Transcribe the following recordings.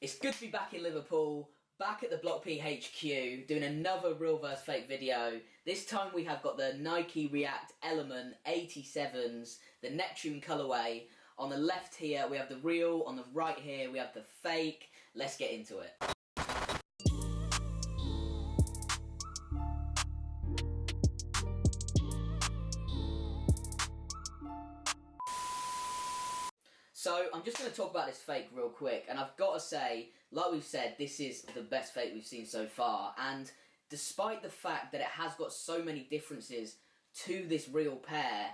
It's good to be back in Liverpool, back at the Block P HQ, doing another real vs fake video. This time we have got the Nike React Element 87s, the Neptune colourway. On the left here we have the real, on the right here we have the fake. Let's get into it. So, I'm just going to talk about this fake real quick, and I've got to say, like we've said, this is the best fake we've seen so far, and despite the fact that it has got so many differences to this real pair,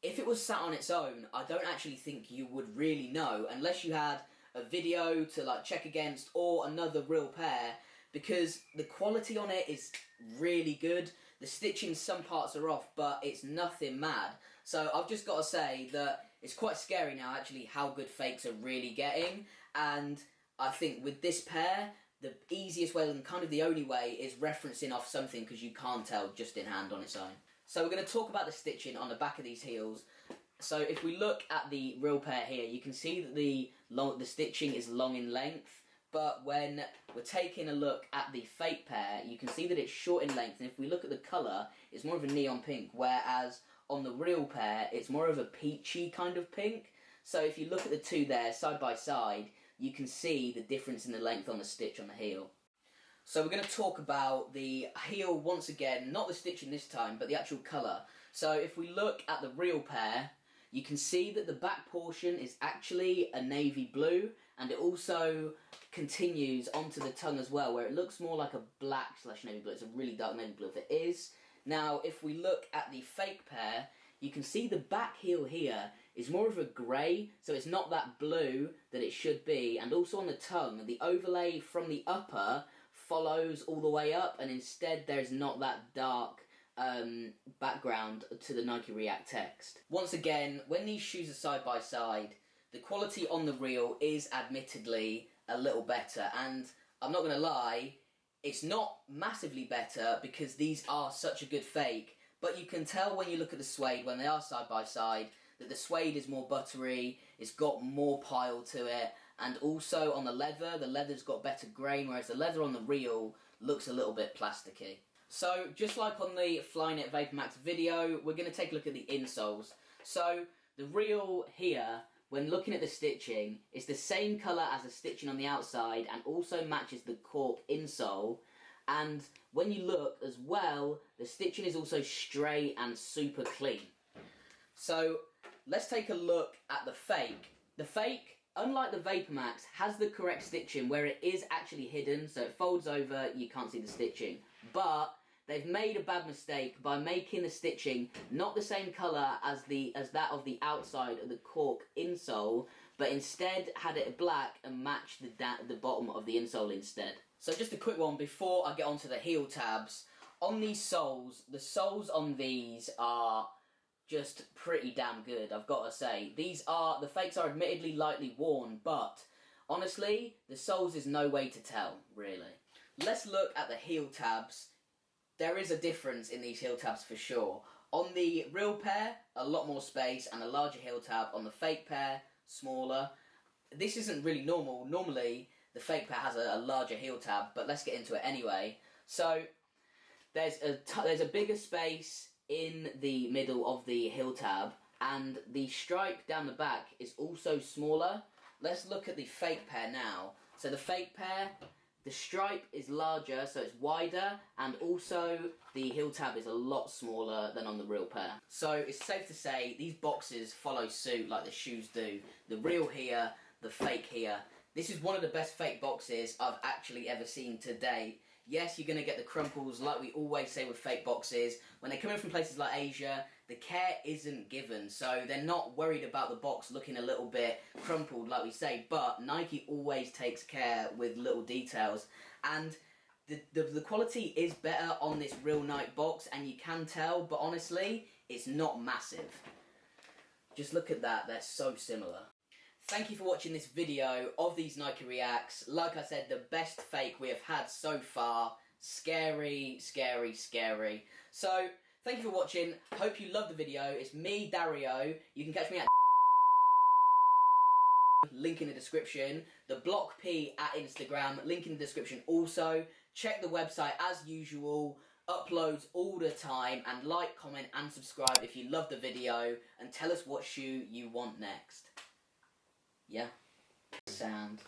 if it was sat on its own, I don't actually think you would really know, unless you had a video to check against, or another real pair, because the quality on it is really good. The stitching, some parts are off, but it's nothing mad. So I've just got to say that it's quite scary now, actually, how good fakes are really getting. And I think with this pair, the easiest way, and kind of the only way, is referencing off something, because you can't tell just in hand on its own. So we're going to talk about the stitching on the back of these heels. So if we look at the real pair here, you can see that the stitching is long in length. But when we're taking a look at the fake pair, you can see that it's short in length, and if we look at the colour, it's more of a neon pink, whereas on the real pair, it's more of a peachy kind of pink. So if you look at the two there, side by side, you can see the difference in the length on the stitch on the heel. So we're going to talk about the heel once again, not the stitching this time, but the actual colour. So if we look at the real pair, you can see that the back portion is actually a navy blue, and it also continues onto the tongue as well, where it looks more like a black / navy blue. It's a really dark navy blue if it is. Now, if we look at the fake pair, you can see the back heel here is more of a grey, so it's not that blue that it should be, and also on the tongue, the overlay from the upper follows all the way up, and instead there's not that dark background to the Nike React text. Once again, when these shoes are side by side, the quality on the reel is admittedly a little better, and I'm not going to lie, it's not massively better because these are such a good fake, but you can tell when you look at the suede, when they are side by side, that the suede is more buttery, it's got more pile to it, and also on the leather's got better grain, whereas the leather on the reel looks a little bit plasticky. So, just like on the Flyknit VaporMax video, we're going to take a look at the insoles. So, the reel here, when looking at the stitching, is the same colour as the stitching on the outside and also matches the cork insole. And when you look as well, the stitching is also straight and super clean. So, let's take a look at the fake. The fake, unlike the VaporMax, has the correct stitching where it is actually hidden, so it folds over, you can't see the stitching. But they've made a bad mistake by making the stitching not the same colour as that of the outside of the cork insole, but instead had it black and matched the bottom of the insole instead. So just a quick one before I get onto the heel tabs. On these soles, the soles on these are just pretty damn good, I've got to say. The fakes are admittedly lightly worn, but honestly, the soles is no way to tell, really. Let's look at the heel tabs. There is a difference in these heel tabs for sure. On the real pair, a lot more space and a larger heel tab. On the fake pair, smaller. This isn't really normal. Normally, the fake pair has a larger heel tab, but let's get into it anyway. So, there's a bigger space in the middle of the heel tab, and the stripe down the back is also smaller. Let's look at the fake pair now. So the fake pair, the stripe is larger, so it's wider, and also the heel tab is a lot smaller than on the real pair. So it's safe to say these boxes follow suit like the shoes do. The real here, the fake here. This is one of the best fake boxes I've actually ever seen to date. Yes, you're going to get the crumples like we always say with fake boxes. When they come in from places like Asia, the care isn't given, so they're not worried about the box looking a little bit crumpled like we say, but Nike always takes care with little details, and the quality is better on this real Nike box, and you can tell, but honestly, it's not massive. Just look at that, they're so similar. Thank you for watching this video of these Nike Reacts. Like I said, the best fake we have had so far. Scary, scary, scary. So, thank you for watching. Hope you loved the video. It's me, Dario. You can catch me at link in the description. The Block P at Instagram, link in the description also. Check the website as usual. Uploads all the time, and like, comment and subscribe if you love the video, and tell us what shoe you want next. Yeah? Sound.